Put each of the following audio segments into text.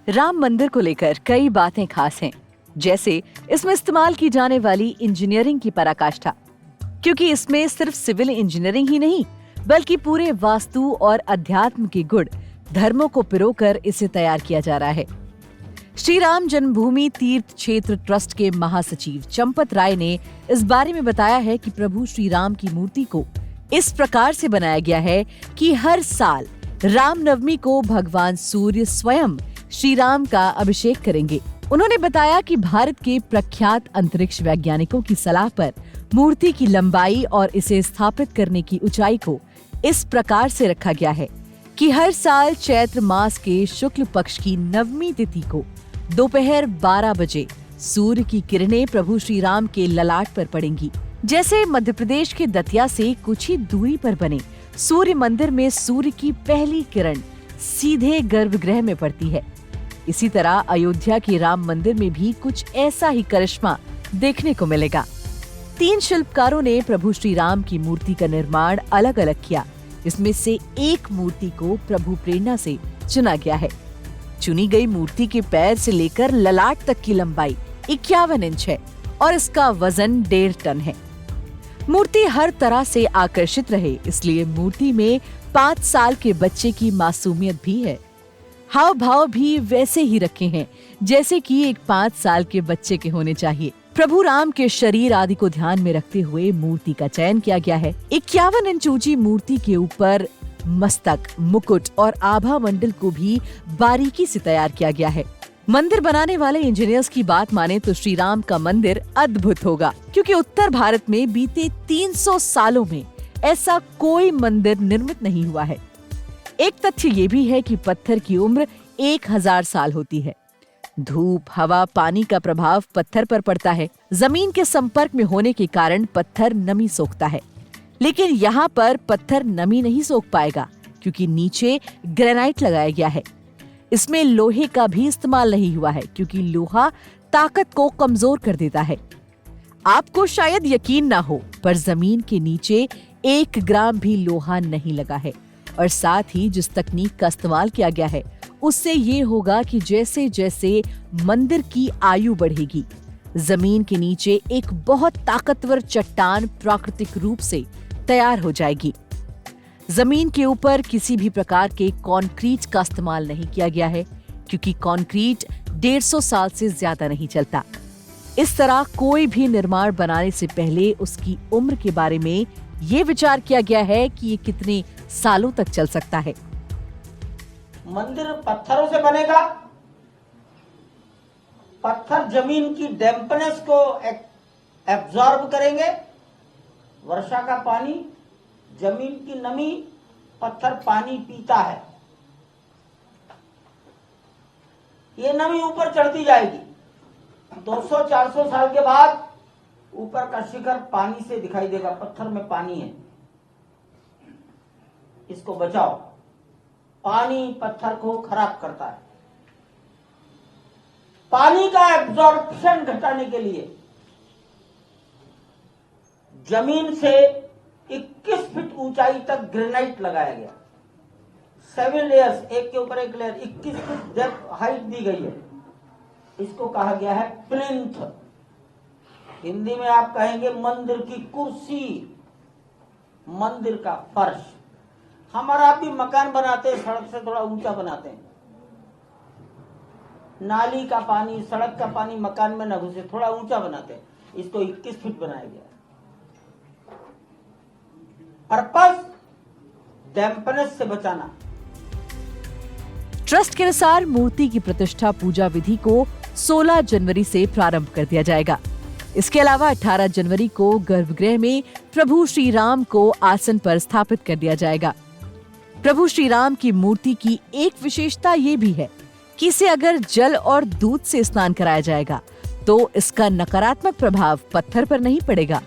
राम मंदिर को लेकर कई बातें खास हैं, जैसे इसमें इस्तेमाल की जाने वाली इंजीनियरिंग की पराकाष्ठा, क्योंकि इसमें सिर्फ सिविल इंजीनियरिंग ही नहीं बल्कि पूरे वास्तु और अध्यात्म के गुण धर्मों को पिरोकर इसे तैयार किया जा रहा है। श्री राम जन्मभूमि तीर्थ क्षेत्र ट्रस्ट के महासचिव चंपत राय ने इस बारे में बताया है कि प्रभु श्री राम की मूर्ति को इस प्रकार से बनाया गया है कि हर साल रामनवमी को भगवान सूर्य स्वयं श्री राम का अभिषेक करेंगे। उन्होंने बताया कि भारत के प्रख्यात अंतरिक्ष वैज्ञानिकों की सलाह पर मूर्ति की लंबाई और इसे स्थापित करने की ऊंचाई को इस प्रकार से रखा गया है कि हर साल चैत्र मास के शुक्ल पक्ष की नवमी तिथि को दोपहर 12 बजे सूर्य की किरणें प्रभु श्री राम के ललाट पर पड़ेंगी। जैसे मध्य प्रदेश के दतिया से कुछ ही दूरी पर बने सूर्य मंदिर में सूर्य की पहली किरण सीधे गर्भगृह में पड़ती है, इसी तरह अयोध्या के राम मंदिर में भी कुछ ऐसा ही करिश्मा देखने को मिलेगा। 3 शिल्पकारों ने प्रभु श्री राम की मूर्ति का निर्माण अलग अलग किया। इसमें से एक मूर्ति को प्रभु प्रेरणा से चुना गया है। चुनी गई मूर्ति के पैर से लेकर ललाट तक की लंबाई 51 इंच है और इसका वजन 1.5 टन है। मूर्ति हर तरह से आकर्षित रहे, इसलिए मूर्ति में 5 साल के बच्चे की मासूमियत भी है। हाव भाव भी वैसे ही रखे हैं जैसे कि एक 5 साल के बच्चे के होने चाहिए। प्रभु राम के शरीर आदि को ध्यान में रखते हुए मूर्ति का चयन किया गया है। 51 इंच ऊंची मूर्ति के ऊपर मस्तक, मुकुट और आभा मंडल को भी बारीकी से तैयार किया गया है। मंदिर बनाने वाले इंजीनियर्स की बात माने तो श्री राम का मंदिर अद्भुत होगा, क्योंकि उत्तर भारत में बीते 300 सालों में ऐसा कोई मंदिर निर्मित नहीं हुआ है। एक तथ्य ये भी है कि पत्थर की उम्र 1000 साल होती है। धूप, हवा, पानी का प्रभाव पत्थर पर पड़ता है। जमीन के संपर्क में होने के कारण पत्थर नमी सोखता है, लेकिन यहाँ पर पत्थर नमी नहीं सोख पाएगा क्योंकि नीचे ग्रेनाइट लगाया गया है। इसमें लोहे का भी इस्तेमाल नहीं हुआ है क्योंकि लोहा ताकत को कमजोर कर देता है। आपको शायद यकीन ना हो, पर जमीन के नीचे 1 ग्राम भी लोहा नहीं लगा है। और साथ ही जिस तकनीक का इस्तेमाल किया गया है उससे ये होगा कि जैसे जैसे मंदिर की आयु बढ़ेगी, जमीन के नीचे एक बहुत ताकतवर चट्टान प्राकृतिक रूप से तैयार हो जाएगी। जमीन के ऊपर किसी भी प्रकार के कंक्रीट का इस्तेमाल नहीं किया गया है क्योंकि कंक्रीट 150 साल से ज्यादा नहीं चलता। इस तरह कोई भी निर्माण बनाने से पहले उसकी उम्र के बारे में ये विचार किया गया है कि ये कितने सालों तक चल सकता है। मंदिर पत्थरों से बनेगा। पत्थर जमीन की डैम्पनेस को एब्जॉर्ब करेंगे। वर्षा का पानी, जमीन की नमी, पत्थर पानी पीता है। ये नमी ऊपर चढ़ती जाएगी। 200-400 साल के बाद ऊपर का शिखर पानी से दिखाई देगा। पत्थर में पानी है, इसको बचाओ। पानी पत्थर को खराब करता है। पानी का एब्जॉर्प्शन घटाने के लिए जमीन से 21 फीट ऊंचाई तक ग्रेनाइट लगाया गया। 7 लेयर्स, एक के ऊपर एक लेयर, 21 फीट डेप्थ हाइट दी गई है। इसको कहा गया है प्लिंथ। हिंदी में आप कहेंगे मंदिर की कुर्सी, मंदिर का फर्श। हमारा भी मकान बनाते हैं, सड़क से थोड़ा ऊंचा बनाते हैं। नाली का पानी, सड़क का पानी मकान में न घुसे, थोड़ा ऊंचा बनाते हैं। इसको 21 फीट बनाया गया। पर्पस डैम्पनेस से बचाना। ट्रस्ट के अनुसार मूर्ति की प्रतिष्ठा पूजा विधि को 16 जनवरी से प्रारंभ कर दिया जाएगा। इसके अलावा 18 जनवरी को गर्भगृह में प्रभु श्री राम को आसन पर स्थापित कर दिया जाएगा। प्रभु श्री राम की मूर्ति की एक विशेषता ये भी है कि इसे अगर जल और दूध से स्नान कराया जाएगा तो इसका नकारात्मक प्रभाव पत्थर पर नहीं पड़ेगा।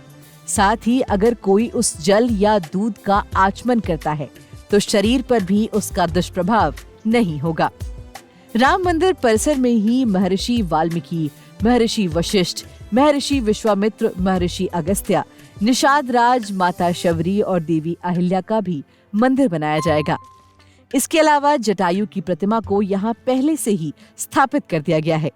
साथ ही अगर कोई उस जल या दूध का आचमन करता है तो शरीर पर भी उसका दुष्प्रभाव नहीं होगा। राम मंदिर परिसर में ही महर्षि वाल्मीकि, महर्षि वशिष्ठ, महर्षि विश्वामित्र, महर्षि अगस्त्य, निषाद राज, माता शबरी और देवी अहिल्या का भी मंदिर बनाया जाएगा। इसके अलावा जटायु की प्रतिमा को यहाँ पहले से ही स्थापित कर दिया गया है।